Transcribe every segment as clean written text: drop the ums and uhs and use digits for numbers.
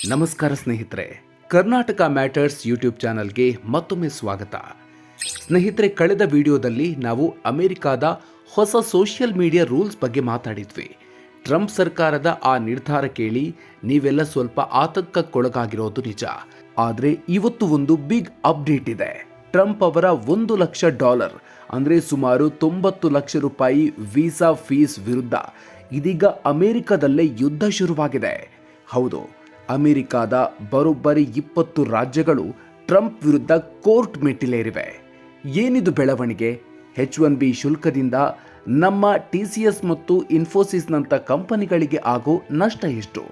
ನಮಸ್ಕಾರ ಸ್ನೇಹಿತರೆ, Karnataka matters YouTube ಚಾನಲ್ಗೆ ಮತ್ತೊಮ್ಮೆ ಸ್ವಾಗತ. ಸ್ನೇಹಿತರೆ, ಕಳೆದ ವಿಡಿಯೋದಲ್ಲಿ ನಾವು ಅಮೆರಿಕಾದ ಹೊಸ ಸೋಷಿಯಲ್ ಮೀಡಿಯಾ ರೂಲ್ಸ್ ಬಗ್ಗೆ ಮಾತಾಡಿದ್ವಿ. ಟ್ರಂಪ್ ಸರ್ಕಾರದ ಆ ನಿರ್ಧಾರ ಕೇಳಿ ನೀವೆಲ್ಲ ಸ್ವಲ್ಪ ಆತಂಕಕ್ಕೊಳಗಾಗಿರೋದು ನಿಜ. ಆದರೆ ಇವತ್ತು ಒಂದು ಬಿಗ್ ಅಪ್ಡೇಟ್ ಇದೆ. ಟ್ರಂಪ್ ಅವರ $1,00,000 ಅಂದರೆ ಸುಮಾರು 90 ಲಕ್ಷ ರೂಪಾಯಿ ವೀಸಾ ಫೀಸ್ ವಿರುದ್ಧ ಇದೀಗ ಅಮೆರಿಕದಲ್ಲೇ ಯುದ್ಧ ಶುರುವಾಗಿದೆ. ಹೌದು, ಅಮೆರಿಕಾದ ಬರೋಬ್ಬರಿ 20 ರಾಜ್ಯಗಳು ಟ್ರಂಪ್ ವಿರುದ್ಧ ಕೋರ್ಟ್ ಮೆಟ್ಟಿಲೇರಿವೆ. ಏನಿದು ಬೆಳವಣಿಗೆ? H-1B ಶುಲ್ಕದಿಂದ ನಮ್ಮ TCS ಮತ್ತು ಇನ್ಫೋಸಿಸ್ನಂಥ ಕಂಪನಿಗಳಿಗೆ ಆಗೋ ನಷ್ಟ ಎಷ್ಟು?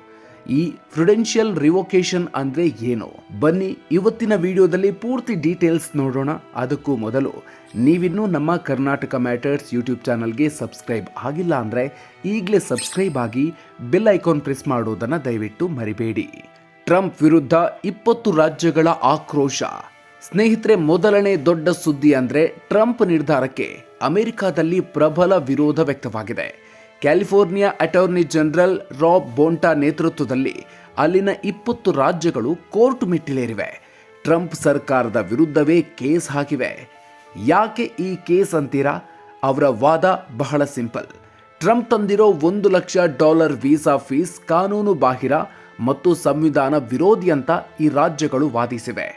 ಈ ಪ್ರುಡೆನ್ಷಿಯಲ್ ರಿವೋಕೇಶನ್ ಅಂದರೆ ಏನು? ಬನ್ನಿ ಇವತ್ತಿನ ವಿಡಿಯೋದಲ್ಲಿ ಪೂರ್ತಿ ಡೀಟೇಲ್ಸ್ ನೋಡೋಣ. ಅದಕ್ಕೂ ಮೊದಲು ನೀವಿನ್ನೂ ನಮ್ಮ ಕರ್ನಾಟಕ ಮ್ಯಾಟರ್ಸ್ ಯೂಟ್ಯೂಬ್ ಚಾನಲ್ಗೆ ಸಬ್ಸ್ಕ್ರೈಬ್ ಆಗಿಲ್ಲ ಅಂದರೆ ಈಗಲೇ ಸಬ್ಸ್ಕ್ರೈಬ್ ಆಗಿ ಬೆಲ್ ಐಕಾನ್ ಪ್ರೆಸ್ ಮಾಡೋದನ್ನು ದಯವಿಟ್ಟು ಮರಿಬೇಡಿ. ಟ್ರಂಪ್ ವಿರುದ್ಧ 20 ರಾಜ್ಯಗಳ ಆಕ್ರೋಶ. ಸ್ನೇಹಿತರೆ, ಮೊದಲನೇ ದೊಡ್ಡ ಸುದ್ದಿ ಅಂದರೆ ಟ್ರಂಪ್ ನಿರ್ಧಾರಕ್ಕೆ ಅಮೆರಿಕಾದಲ್ಲಿ ಪ್ರಬಲ ವಿರೋಧ ವ್ಯಕ್ತವಾಗಿದೆ. ಕ್ಯಾಲಿಫೋರ್ನಿಯಾ ಅಟಾರ್ನಿ ಜನರಲ್ ರಾಬ್ ಬೋಂಟಾ ನೇತೃತ್ವದಲ್ಲಿ ಅಲ್ಲಿನ 20 ರಾಜ್ಯಗಳು ಕೋರ್ಟ್ ಮೆಟ್ಟಿಲೇರಿವೆ. ಟ್ರಂಪ್ ಸರ್ಕಾರದ ವಿರುದ್ಧವೇ ಕೇಸ್ ಹಾಕಿವೆ. ಯಾಕೆ ಈ ಕೇಸ್ ಅಂತೀರಾ? ಅವರ ವಾದ ಬಹಳ ಸಿಂಪಲ್. ಟ್ರಂಪ್ ತಂದಿರೋ $1,00,000 ವೀಸಾ ಫೀಸ್ ಕಾನೂನು ಬಾಹಿರ ಮತ್ತು ಸಂವಿಧಾನ ವಿರೋಧಿ ಅಂತ ಈ ರಾಜ್ಯಗಳು ವಾದಿಸಿವೆ.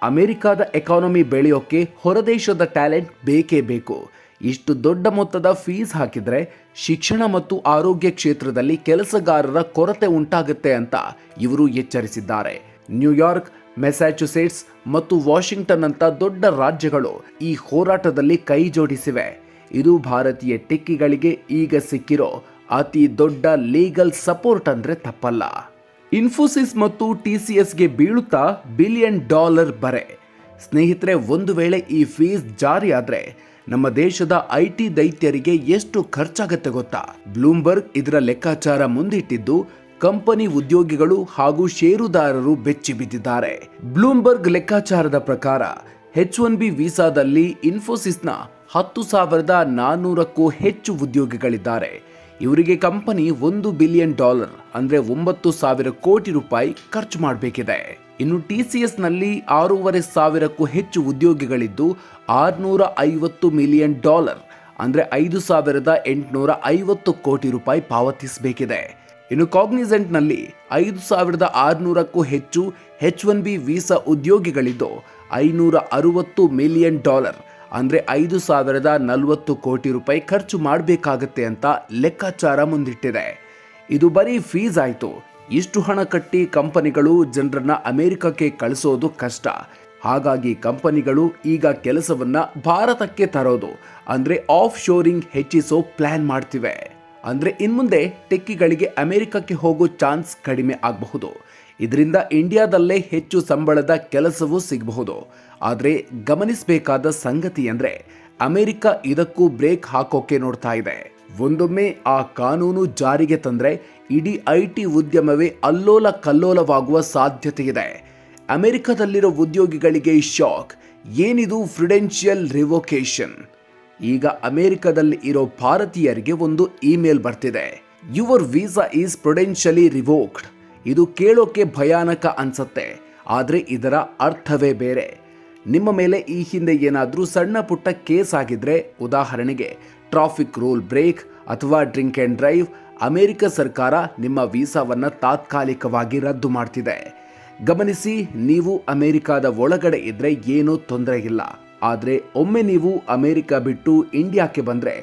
ಅಮೆರಿಕದ ಎಕಾನಮಿ ಬೆಳೆಯೋಕೆ ಹೊರದೇಶದ ಟ್ಯಾಲೆಂಟ್ ಬೇಕೇ ಬೇಕು. ಇಷ್ಟು ದೊಡ್ಡ ಮೊತ್ತದ ಫೀಸ್ ಹಾಕಿದ್ರೆ ಶಿಕ್ಷಣ ಮತ್ತು ಆರೋಗ್ಯ ಕ್ಷೇತ್ರದಲ್ಲಿ ಕೆಲಸಗಾರರ ಕೊರತೆ ಉಂಟಾಗುತ್ತೆ ಅಂತ ಇವರು ಎಚ್ಚರಿಸಿದ್ದಾರೆ. ನ್ಯೂಯಾರ್ಕ್, ಮೆಸ್ಯಾಚುಸೆಟ್ಸ್ ಮತ್ತು ವಾಷಿಂಗ್ಟನ್ ಅಂತ ದೊಡ್ಡ ರಾಜ್ಯಗಳು ಈ ಹೋರಾಟದಲ್ಲಿ ಕೈ ಜೋಡಿಸಿವೆ. ಇದು ಭಾರತೀಯ ಟೆಕ್ಕಿಗಳಿಗೆ ಈಗ ಸಿಕ್ಕಿರೋ ಅತಿ ದೊಡ್ಡ ಲೀಗಲ್ ಸಪೋರ್ಟ್ ಅಂದ್ರೆ ತಪ್ಪಲ್ಲ. ಇನ್ಫೋಸಿಸ್ ಮತ್ತು TCSಗೆ ಬೀಳುತ್ತಾ $1 ಬಿಲಿಯನ್ ಬರೆ. ಸ್ನೇಹಿತರೆ, ಒಂದು ವೇಳೆ ಈ ಫೀಸ್ ಜಾರಿ ಆದ್ರೆ ನಮ್ಮ ದೇಶದ IT ದೈತ್ಯರಿಗೆ ಎಷ್ಟು ಖರ್ಚಾಗತ್ತೆ ಗೊತ್ತಾ? ಬ್ಲೂಮ್ಬರ್ಗ್ ಇದರ ಲೆಕ್ಕಾಚಾರ ಮುಂದಿಟ್ಟಿದ್ದು ಕಂಪನಿ ಉದ್ಯೋಗಿಗಳು ಹಾಗೂ ಷೇರುದಾರರು ಬೆಚ್ಚಿ ಬಿದ್ದಿದ್ದಾರೆ. ಬ್ಲೂಮ್ಬರ್ಗ್ ಲೆಕ್ಕಾಚಾರದ ಪ್ರಕಾರ H-1B ವೀಸಾದಲ್ಲಿ ಇನ್ಫೋಸಿಸ್ನ 10,400ಕ್ಕೂ ಹೆಚ್ಚು ಉದ್ಯೋಗಿಗಳಿದ್ದಾರೆ. ಇವರಿಗೆ ಕಂಪನಿ $1 ಬಿಲಿಯನ್ ಅಂದ್ರೆ 9,000 ಕೋಟಿ ರೂಪಾಯಿ ಖರ್ಚು ಮಾಡಬೇಕಿದೆ. ಇನ್ನು TCSನಲ್ಲಿ 6,500ಕ್ಕೂ ಹೆಚ್ಚು ಉದ್ಯೋಗಿಗಳಿದ್ದು $650 ಮಿಲಿಯನ್ ಅಂದ್ರೆ 5,850 ಕೋಟಿ ರೂಪಾಯಿ ಪಾವತಿಸಬೇಕಿದೆ. ಇನ್ನು ಕಾಗ್ನಿಸೆಂಟ್ನಲ್ಲಿ 5,600ಕ್ಕೂ ಹೆಚ್ಚು H-1B ವೀಸಾ ಉದ್ಯೋಗಿಗಳಿದ್ದು $560 ಮಿಲಿಯನ್ ಅಂದ್ರೆ 5,040 ಕೋಟಿ ರೂಪಾಯಿ ಖರ್ಚು ಮಾಡಬೇಕಾಗತ್ತೆ ಅಂತ ಲೆಕ್ಕಾಚಾರ ಮುಂದಿಟ್ಟಿದೆ. ಇದು ಬರೀ ಫೀಸ್ ಆಯ್ತು. ಇಷ್ಟು ಹಣ ಕಟ್ಟಿ ಕಂಪನಿಗಳು ಜನರನ್ನ ಅಮೆರಿಕಕ್ಕೆ ಕಳಿಸೋದು ಕಷ್ಟ. ಹಾಗಾಗಿ ಕಂಪನಿಗಳು ಈಗ ಕೆಲಸವನ್ನ ಭಾರತಕ್ಕೆ ತರೋದು ಅಂದ್ರೆ ಆಫ್ ಶೋರಿಂಗ್ ಹೆಚ್ಚಿಸೋ ಪ್ಲಾನ್ ಮಾಡ್ತಿವೆ. ಅಂದ್ರೆ ಇನ್ಮುಂದೆ ಟೆಕ್ಕಿಗಳಿಗೆ ಅಮೆರಿಕಕ್ಕೆ ಹೋಗೋ ಚಾನ್ಸ್ ಕಡಿಮೆ ಆಗಬಹುದು. ಇದರಿಂದ ಇಂಡಿಯಾದಲ್ಲೇ ಹೆಚ್ಚು ಸಂಬಳದ ಕೆಲಸವೂ ಸಿಗಬಹುದು. ಆದರೆ ಗಮನಿಸಬೇಕಾದ ಸಂಗತಿ ಅಂದ್ರೆ ಅಮೆರಿಕ ಇದಕ್ಕೂ ಬ್ರೇಕ್ ಹಾಕೋಕೆ ನೋಡ್ತಾ ಇದೆ. ಒಂದೊಮ್ಮೆ ಆ ಕಾನೂನು ಜಾರಿಗೆ ತಂದ್ರೆ ಇಡೀ IT ಉದ್ಯಮವೇ ಅಲ್ಲೋಲ ಕಲ್ಲೋಲವಾಗುವ ಸಾಧ್ಯತೆ ಇದೆ. ಅಮೆರಿಕದಲ್ಲಿರೋ ಉದ್ಯೋಗಿಗಳಿಗೆ ಶಾಕ್. ಏನಿದು ಪ್ರುಡೆನ್ಷಿಯಲ್ ರಿವೋಕೇಶನ್? ಈಗ ಅಮೆರಿಕದಲ್ಲಿ ಇರೋ ಭಾರತೀಯರಿಗೆ ಒಂದು ಇಮೇಲ್ ಬರ್ತಿದೆ. Your visa is prudentially revoked. ಇದು ಕೇಳೋಕೆ ಭಯಾನಕ ಅನ್ಸತ್ತೆ, ಆದರೆ ಇದರ ಅರ್ಥವೇ ಬೇರೆ. ನಿಮ್ಮ ಮೇಲೆ ಈ ಹಿಂದೆ ಏನಾದರೂ ಸಣ್ಣ ಪುಟ್ಟ ಕೇಸ್ ಆಗಿದ್ರೆ, ಉದಾಹರಣೆಗೆ ಟ್ರಾಫಿಕ್ ರೂಲ್ ಬ್ರೇಕ್ ಅಥವಾ ಡ್ರಿಂಕ್ ಆ್ಯಂಡ್ ಡ್ರೈವ್, ಅಮೆರಿಕ ಸರ್ಕಾರ ನಿಮ್ಮ ವೀಸಾವನ್ನು ತಾತ್ಕಾಲಿಕವಾಗಿ ರದ್ದು ಮಾಡ್ತಿದೆ. ಗಮನಿಸಿ, ನೀವು ಅಮೆರಿಕದ ಒಳಗಡೆ ಇದ್ರೆ ಏನೂ ತೊಂದರೆ ಇಲ್ಲ. ಆದರೆ ಒಮ್ಮೆ ನೀವು ಅಮೆರಿಕ ಬಿಟ್ಟು ಇಂಡಿಯಾಕ್ಕೆ ಬಂದರೆ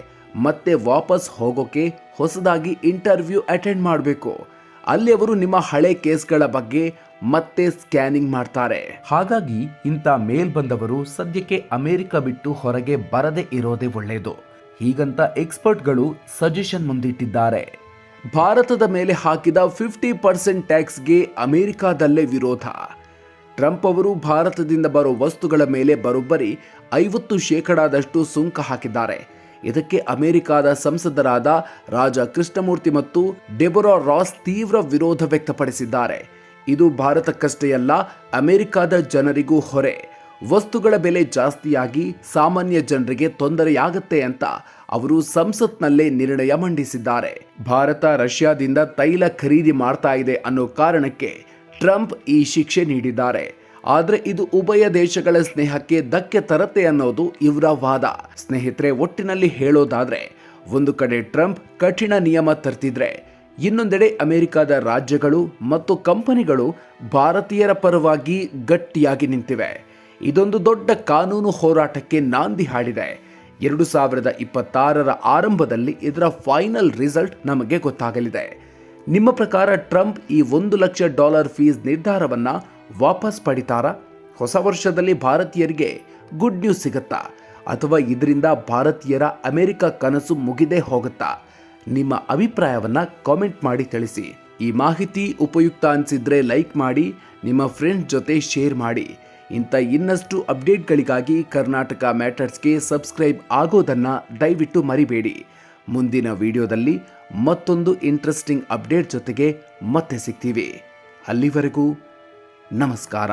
ಮತ್ತೆ ವಾಪಸ್ ಹೋಗೋಕೆ ಹೊಸದಾಗಿ ಇಂಟರ್ವ್ಯೂ ಅಟೆಂಡ್ ಮಾಡಬೇಕು. ಅಲ್ಲಿ ಅವರು ನಿಮ್ಮ ಹಳೆ ಕೇಸ್ಗಳ ಬಗ್ಗೆ ಮತ್ತೆ ಸ್ಕ್ಯಾನಿಂಗ್ ಮಾಡ್ತಾರೆ. ಹಾಗಾಗಿ ಇಂಥ ಮೇಲ್ ಬಂದವರು ಸದ್ಯಕ್ಕೆ ಅಮೆರಿಕ ಬಿಟ್ಟು ಹೊರಗೆ ಬರದೇ ಇರೋದೇ ಒಳ್ಳೆಯದು. ಹೀಗಂತ ಎಕ್ಸ್ಪರ್ಟ್ಗಳು ಸಜೆಷನ್ ಮುಂದಿಟ್ಟಿದ್ದಾರೆ. ಭಾರತದ ಮೇಲೆ ಹಾಕಿದ 50% ಟ್ಯಾಕ್ಸ್ಗೆ ಅಮೆರಿಕಾದಲ್ಲೇ ವಿರೋಧ. ಟ್ರಂಪ್ ಅವರು ಭಾರತದಿಂದ ಬರೋ ವಸ್ತುಗಳ ಮೇಲೆ ಬರೋಬ್ಬರಿ 50% ಸುಂಕ ಹಾಕಿದ್ದಾರೆ. ಇದಕ್ಕೆ ಅಮೆರಿಕದ ಸಂಸದರಾದ ರಾಜಾ ಕೃಷ್ಣಮೂರ್ತಿ ಮತ್ತು ಡೆಬೋರಾ ರಾಸ್ ತೀವ್ರ ವಿರೋಧ ವ್ಯಕ್ತಪಡಿಸಿದ್ದಾರೆ. ಇದು ಭಾರತಕ್ಕಷ್ಟೇ ಅಲ್ಲ, ಅಮೆರಿಕದ ಜನರಿಗೂ ಹೊರೆ. ವಸ್ತುಗಳ ಬೆಲೆ ಜಾಸ್ತಿಯಾಗಿ ಸಾಮಾನ್ಯ ಜನರಿಗೆ ತೊಂದರೆಯಾಗುತ್ತೆ ಅಂತ ಅವರು ಸಂಸತ್ನಲ್ಲೇ ನಿರ್ಣಯ ಮಂಡಿಸಿದ್ದಾರೆ. ಭಾರತ ರಷ್ಯಾದಿಂದ ತೈಲ ಖರೀದಿ ಮಾಡ್ತಾ ಇದೆ ಅನ್ನೋ ಕಾರಣಕ್ಕೆ ಟ್ರಂಪ್ ಈ ಶಿಕ್ಷೆ ನೀಡಿದ್ದಾರೆ. ಆದರೆ ಇದು ಉಭಯ ದೇಶಗಳ ಸ್ನೇಹಕ್ಕೆ ಧಕ್ಕೆ ತರತ್ತೆ ಅನ್ನೋದು ಇವರ ವಾದ. ಸ್ನೇಹಿತರೆ, ಒಟ್ಟಿನಲ್ಲಿ ಹೇಳೋದಾದ್ರೆ ಒಂದು ಕಡೆ ಟ್ರಂಪ್ ಕಠಿಣ ನಿಯಮ ತರ್ತಿದ್ರೆ, ಇನ್ನೊಂದೆಡೆ ಅಮೆರಿಕದ ರಾಜ್ಯಗಳು ಮತ್ತು ಕಂಪನಿಗಳು ಭಾರತೀಯರ ಪರವಾಗಿ ಗಟ್ಟಿಯಾಗಿ ನಿಂತಿವೆ. ಇದೊಂದು ದೊಡ್ಡ ಕಾನೂನು ಹೋರಾಟಕ್ಕೆ ನಾಂದಿ ಹಾಡಿದೆ. 2026ರ ಆರಂಭದಲ್ಲಿ ಇದರ ಫೈನಲ್ ರಿಸಲ್ಟ್ ನಮಗೆ ಗೊತ್ತಾಗಲಿದೆ. ನಿಮ್ಮ ಪ್ರಕಾರ ಟ್ರಂಪ್ ಈ $1 ಲಕ್ಷ ಫೀಸ್ ನಿರ್ಧಾರವನ್ನ ವಾಪಸ್ ಪಡಿತಾರಾ? ಹೊಸ ವರ್ಷದಲ್ಲಿ ಭಾರತೀಯರಿಗೆ ಗುಡ್ ನ್ಯೂಸ್ ಸಿಗುತ್ತಾ, ಅಥವಾ ಇದರಿಂದ ಭಾರತೀಯರ ಅಮೆರಿಕ ಕನಸು ಮುಗಿದೇ ಹೋಗುತ್ತಾ? ನಿಮ್ಮ ಅಭಿಪ್ರಾಯವನ್ನ ಕಾಮೆಂಟ್ ಮಾಡಿ ತಿಳಿಸಿ. ಈ ಮಾಹಿತಿ ಉಪಯುಕ್ತ ಅನಿಸಿದ್ರೆ ಲೈಕ್ ಮಾಡಿ, ನಿಮ್ಮ ಫ್ರೆಂಡ್ಸ್ ಜೊತೆ ಶೇರ್ ಮಾಡಿ. ಇಂಥ ಇನ್ನಷ್ಟು ಅಪ್ಡೇಟ್ಗಳಿಗಾಗಿ ಕರ್ನಾಟಕ ಮ್ಯಾಟರ್ಸ್ಗೆ ಸಬ್ಸ್ಕ್ರೈಬ್ ಆಗೋದನ್ನ ದಯವಿಟ್ಟು ಮರಿಬೇಡಿ. ಮುಂದಿನ ವಿಡಿಯೋದಲ್ಲಿ ಮತ್ತೊಂದು ಇಂಟ್ರೆಸ್ಟಿಂಗ್ ಅಪ್ಡೇಟ್ ಜೊತೆಗೆ ಮತ್ತೆ ಸಿಗ್ತೀವಿ. ಅಲ್ಲಿವರೆಗೂ ನಮಸ್ಕಾರ.